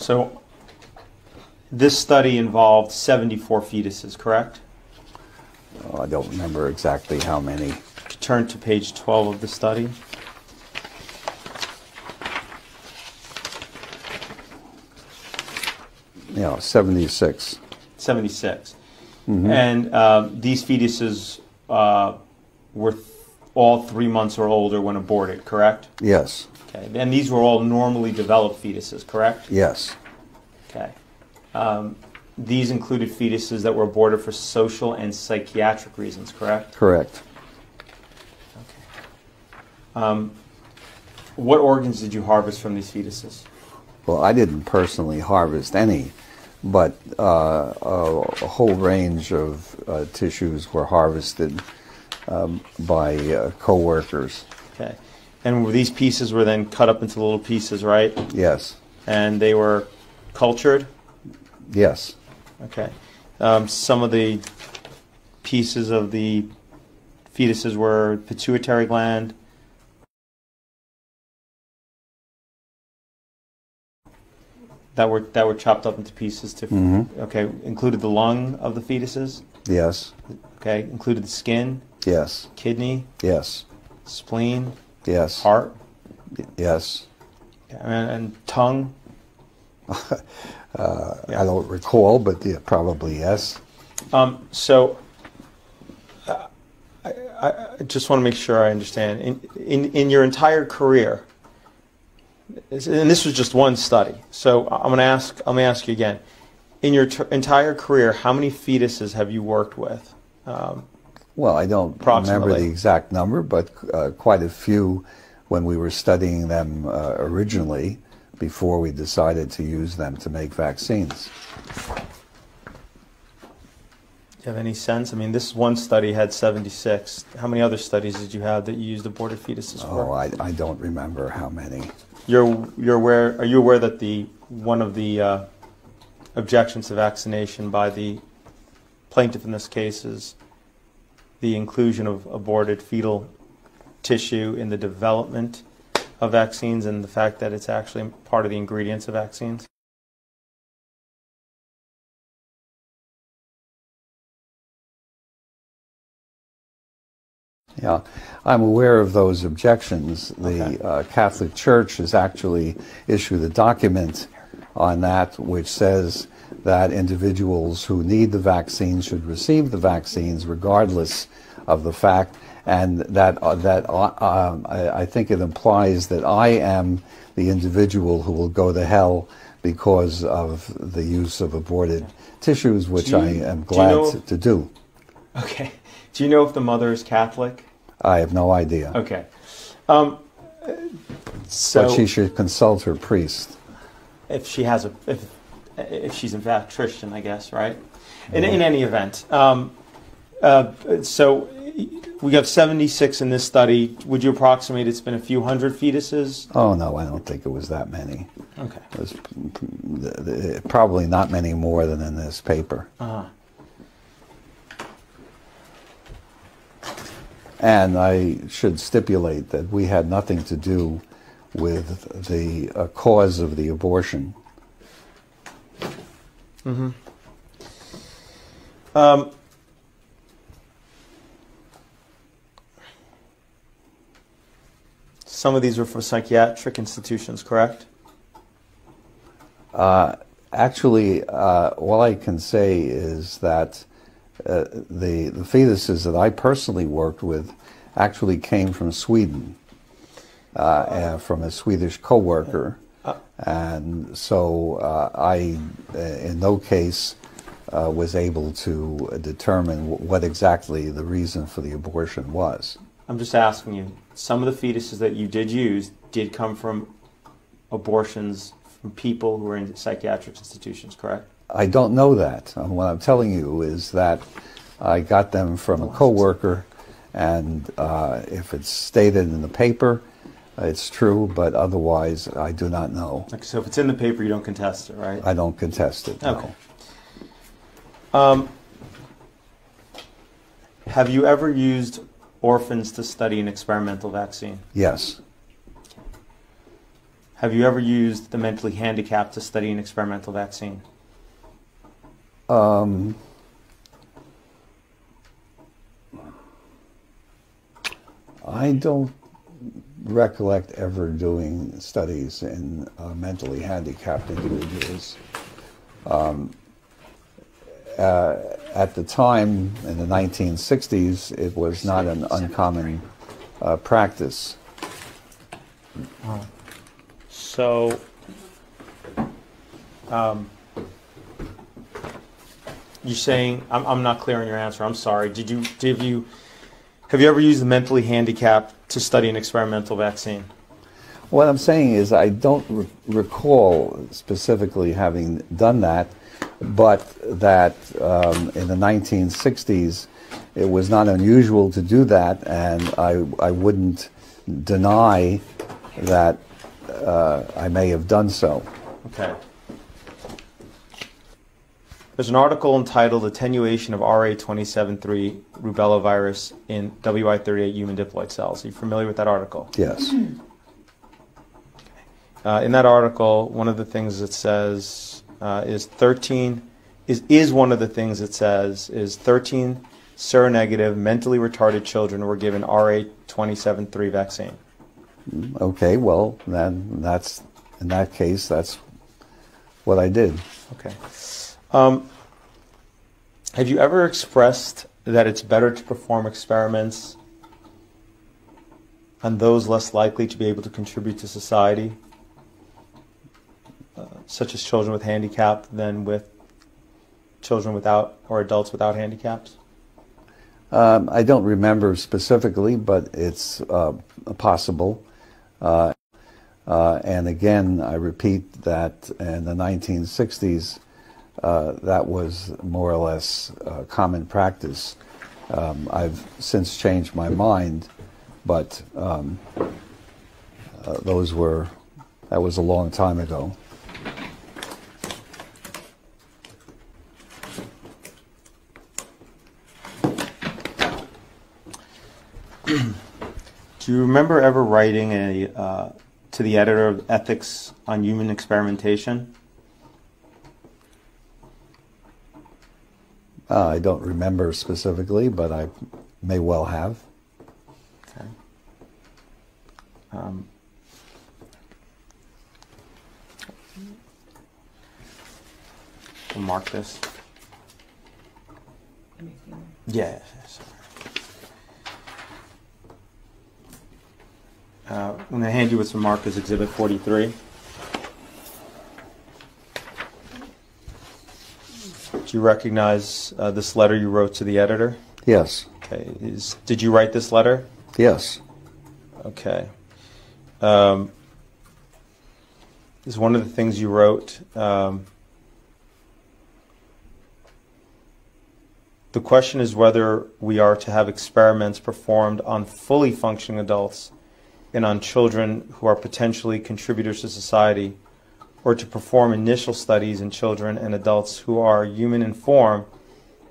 So this study involved 74 fetuses, correct? I don't remember exactly how many. Turn to page 12 of the study. Yeah, 76. 76. Mm-hmm. And these fetuses were all 3 months or older when aborted, correct? Yes. Okay. And these were all normally developed fetuses, correct? Yes. Okay. These included fetuses that were aborted for social and psychiatric reasons, correct? Correct. Okay. What organs did you harvest from these fetuses? Well, I didn't personally harvest any, but a whole range of tissues were harvested by co-workers. Okay. And these pieces were then cut up into little pieces, right? Yes. And they were cultured? Yes. Okay. Some of the pieces of the fetuses were pituitary gland. That were chopped up into pieces to. Mm-hmm. Okay. Included the lung of the fetuses. Yes. Okay. Included the skin. Yes. Kidney. Yes. Spleen. Yes. Heart. Yes. And tongue. I don't recall, but yeah, probably yes. So I just want to make sure I understand. In your entire career, and this was just one study, so I'm going to ask you again. In your entire career, how many fetuses have you worked with? Well, I don't remember the exact number, but quite a few when we were studying them originally, before we decided to use them to make vaccines. Do you have any sense? I mean, this one study had 76. How many other studies did you have that you used aborted fetuses for? Oh, I don't remember how many. You're aware? Are you aware that one of the objections to vaccination by the plaintiff in this case is the inclusion of aborted fetal tissue in the development of vaccines, and the fact that it's actually part of the ingredients of vaccines? Yeah, I'm aware of those objections. The Catholic Church has actually issued a document on that which says that individuals who need the vaccine should receive the vaccines regardless of the fact, and that I think it implies that I am the individual who will go to hell because of the use of aborted tissues, which I am glad to do. Okay. Do you know if the mother is Catholic? I have no idea. Okay. But she should consult her priest. If she has if she's in fact Christian, I guess, right? In any event, so we got 76 in this study. Would you approximate it's been a few hundred fetuses? Oh no, I don't think it was that many. Okay. It was probably not many more than in this paper. Uh-huh. And I should stipulate that we had nothing to do with the cause of the abortion. Mm-hmm. Some of these were for psychiatric institutions, correct? Actually, all I can say is that the fetuses that I personally worked with actually came from Sweden, from a Swedish co-worker, and so I, in no case, was able to determine what exactly the reason for the abortion was. I'm just asking you, some of the fetuses that you did use did come from abortions from people who were in psychiatric institutions, correct? I don't know that. What I'm telling you is that I got them from a co-worker, and if it's stated in the paper, it's true, but otherwise I do not know. Okay, so if it's in the paper, you don't contest it, right? I don't contest it, no. Okay. Have you ever used orphans to study an experimental vaccine? Yes. Have you ever used the mentally handicapped to study an experimental vaccine? I don't recollect ever doing studies in mentally handicapped individuals. At the time, in the 1960s, it was not an uncommon practice. So, you're saying, I'm not clear on your answer, I'm sorry. Have you ever used the mentally handicapped to study an experimental vaccine? What I'm saying is I don't recall specifically having done that, but that in the 1960s it was not unusual to do that, and I wouldn't deny that I may have done so. Okay. There's an article entitled Attenuation of RA27.3 Rubella Virus in WI38 Human Diploid Cells. Are you familiar with that article? Yes. In that article, one of the things it says is 13 seronegative, mentally retarded children were given RA27.3 vaccine. Okay, well, then that's, in that case, that's what I did. Okay. Have you ever expressed that it's better to perform experiments on those less likely to be able to contribute to society, such as children with handicap, than with children without or adults without handicaps? I don't remember specifically, but it's possible. And again, I repeat that in the 1960s, that was more or less common practice. I've since changed my mind, but that was a long time ago. Do you remember ever writing to the editor of Ethics on Human Experimentation? I don't remember specifically, but I may well have. Okay. I'll mark this. Yeah. I'm going to hand you what's marked as Exhibit 43. Do you recognize this letter you wrote to the editor? Yes. Okay. Did you write this letter? Yes. Okay. This is one of the things you wrote. The question is whether we are to have experiments performed on fully functioning adults and on children who are potentially contributors to society, or to perform initial studies in children and adults who are human in form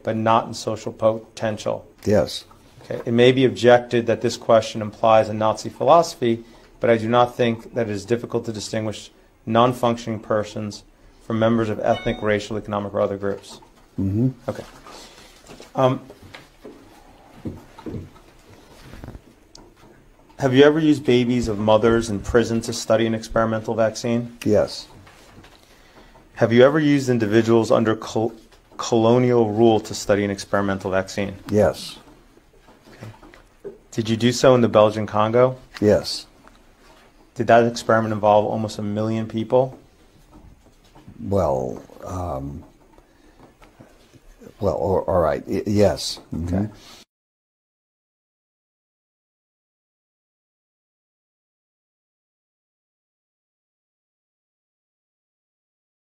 but not in social potential. Yes. Okay. It may be objected that this question implies a Nazi philosophy, but I do not think that it is difficult to distinguish non-functioning persons from members of ethnic, racial, economic, or other groups. Mm-hmm. Okay. Have you ever used babies of mothers in prison to study an experimental vaccine? Yes. Have you ever used individuals under colonial rule to study an experimental vaccine? Yes. Okay. Did you do so in the Belgian Congo? Yes. Did that experiment involve almost 1 million people? Well, all right. Yes. Mm-hmm. Okay.